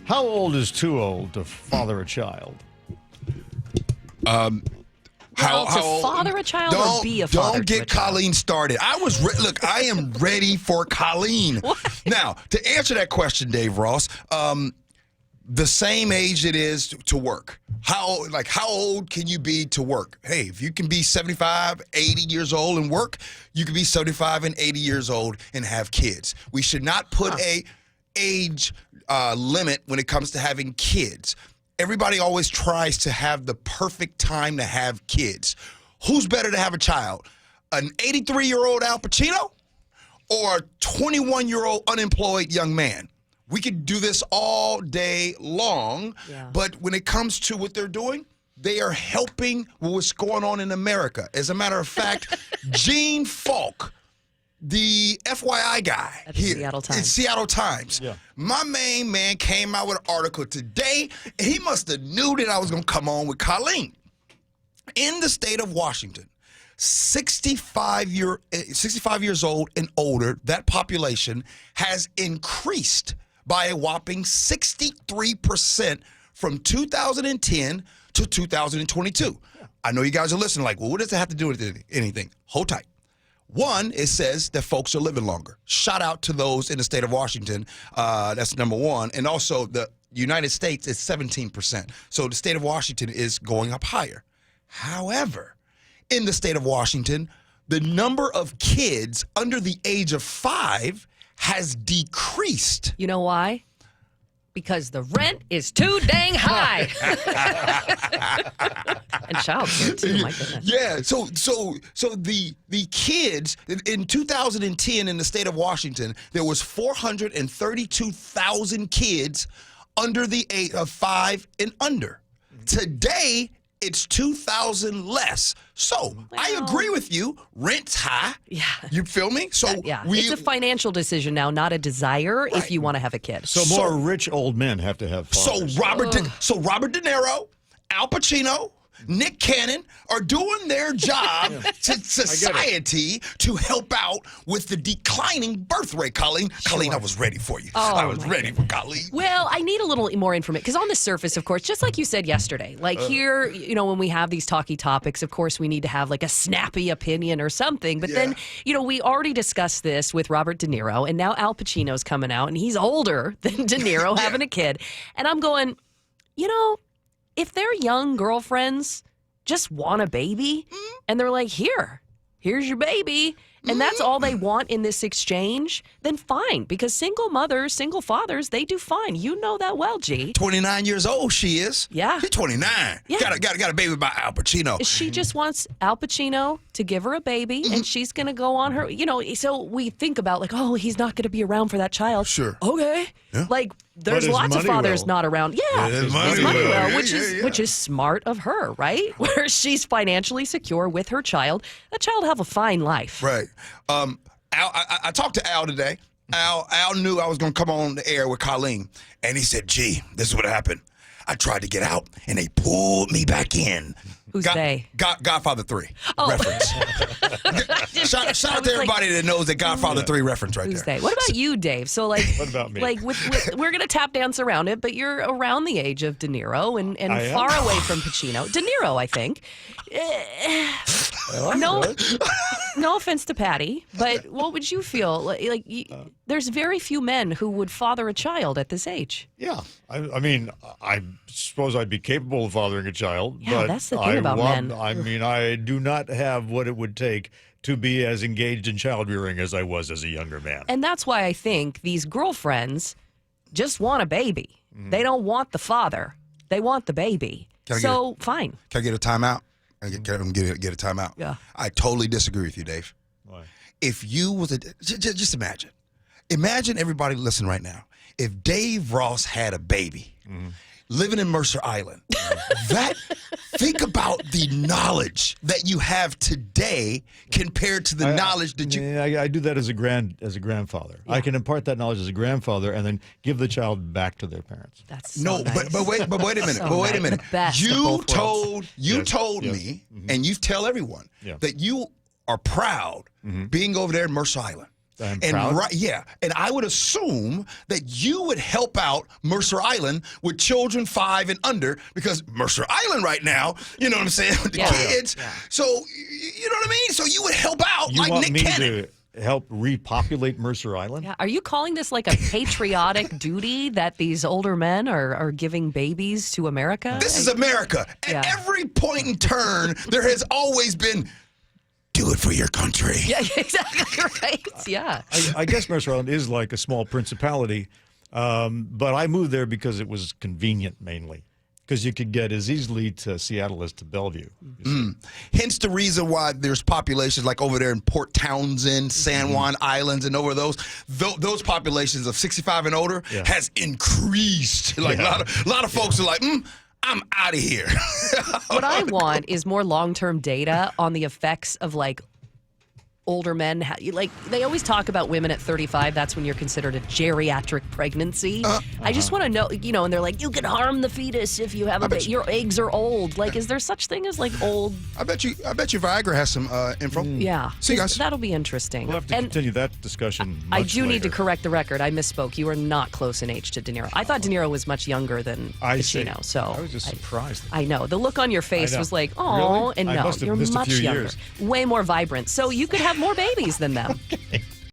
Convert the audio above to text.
How old is too old to father a child? How to old? father a child or be a father? Don't get Colleen started. Look, I am ready for Colleen. Now, to answer that question, Dave Ross, the same age it is to work. How old can you be to work? Hey, if you can be 75, 80 years old and work, you can be 75 and 80 years old and have kids. We should not put a age limit when it comes to having kids. Everybody always tries to have the perfect time to have kids. Who's better to have a child? An 83-year-old Al Pacino or a 21-year-old unemployed young man? We could do this all day long, but when it comes to what they're doing, they are helping what's going on in America. As a matter of fact, Gene Falk, the FYI guy here in Seattle Times. Yeah. My main man came out with an article today, and he must have knew that I was going to come on with Colleen. In the state of Washington, 65 years old and older, that population has increased by a whopping 63% from 2010 to 2022. Yeah. I know you guys are listening like, well, what does it have to do with anything? Hold tight. One, it says that folks are living longer. Shout out to those in the state of Washington. That's number one. And also the United States is 17%. So the state of Washington is going up higher. However, in the state of Washington, the number of kids under the age of 5 has decreased. You know why? Because the rent is too dang high. And childcare too, my goodness. Yeah, so the kids in 2010 in the state of Washington, there was 432,000 kids under the age of 5 and under. Today, it's 2,000 less. So I agree with you. Rent's high. Yeah. You feel me? So it's a financial decision now, not a desire if you want to have a kid. So more rich old men have to have fathers. So Robert De Niro, Al Pacino, Nick Cannon are doing their job to society to help out with the declining birth rate, Colleen. Sure. Colleen, I was ready for you. I was ready for Colleen. Well, I need a little more information because on the surface, of course, just like you said yesterday, like here, when we have these talky topics, of course, we need to have like a snappy opinion or something. But then, we already discussed this with Robert De Niro, and now Al Pacino's coming out, and he's older than De Niro having a kid. And I'm going, if their young girlfriends just want a baby and they're like, here's your baby, and that's all they want in this exchange, then fine. Because single mothers, single fathers, they do fine. You know that well, G. 29 years old she is. Yeah. She's 29. Yeah. Got a baby by Al Pacino. She just wants Al Pacino to give her a baby, and she's going to go on her, so we think about like, oh, he's not going to be around for that child. Sure. Okay. Yeah. Like, there's lots of fathers not around. Yeah. His money well, which is smart of her, right? Where she's financially secure with her child. That child will have a fine life. Right. Al, I talked to Al today. Al knew I was going to come on the air with Colleen, and he said, gee, this is what happened. I tried to get out, and they pulled me back in. Who's they? Godfather 3 reference. Shout out to everybody that knows that Godfather 3 reference right Who's there. They? What about you, Dave? So what about me? Like we're going to tap dance around it, but you're around the age of De Niro and far away from Pacino. De Niro, I think. No offense to Patty, but what would you feel? There's very few men who would father a child at this age. Yeah. I mean, I suppose I'd be capable of fathering a child. Yeah, but that's the thing about men. I mean, I do not have what it would take to be as engaged in child rearing as I was as a younger man. And that's why I think these girlfriends just want a baby. They don't want the father. They want the baby. Fine. Can I get a timeout? Get a timeout. Yeah. I totally disagree with you, Dave. Why? If you was just imagine. Imagine everybody listen right now. If Dave Ross had a baby living in Mercer Island, think about the knowledge that you have today compared to the knowledge that you. I do that as a grandfather. Yeah. I can impart that knowledge as a grandfather and then give the child back to their parents. That's so nice. but wait a minute. So wait a minute. You told me, Mm-hmm. and you tell everyone that you are proud being over there in Mercer Island. I'm and proud. and I would assume that you would help out Mercer Island with children 5 and under, because Mercer Island right now, you know what I'm saying, with the kids. Yeah. So you know what I mean. So you would help out You like want Nick me Cannon. to help repopulate Mercer Island? Yeah. Are you calling this like a patriotic duty that these older men are giving babies to America? This is America. At every point in turn, there has always been. Do it for your country. Yeah, exactly right. Yeah. I guess Mercer Island is like a small principality, but I moved there because it was convenient mainly, because you could get as easily to Seattle as to Bellevue. Hence the reason why there's populations like over there in Port Townsend, San Juan Islands, and over those populations of 65 and older has increased. Like a lot of folks are like, I'm out of here. What I want is more long-term data on the effects of like older men. Like they always talk about women at 35. That's when you're considered a geriatric pregnancy. I just want to know, and they're like, you can harm the fetus if you have a baby. Your eggs are old. Like, is there such thing as like old? I bet you Viagra has some info. Yeah. See you guys. That'll be interesting. We'll have to continue that discussion. I much do need to later. correct the record. I misspoke. You are not close in age to De Niro. I thought De Niro was much younger than Pacino. So I was just surprised. I know. The look on your face know. was like, oh, Really? and I no, must have you're missed a much few younger. years. Way more vibrant. So you could have more babies than them.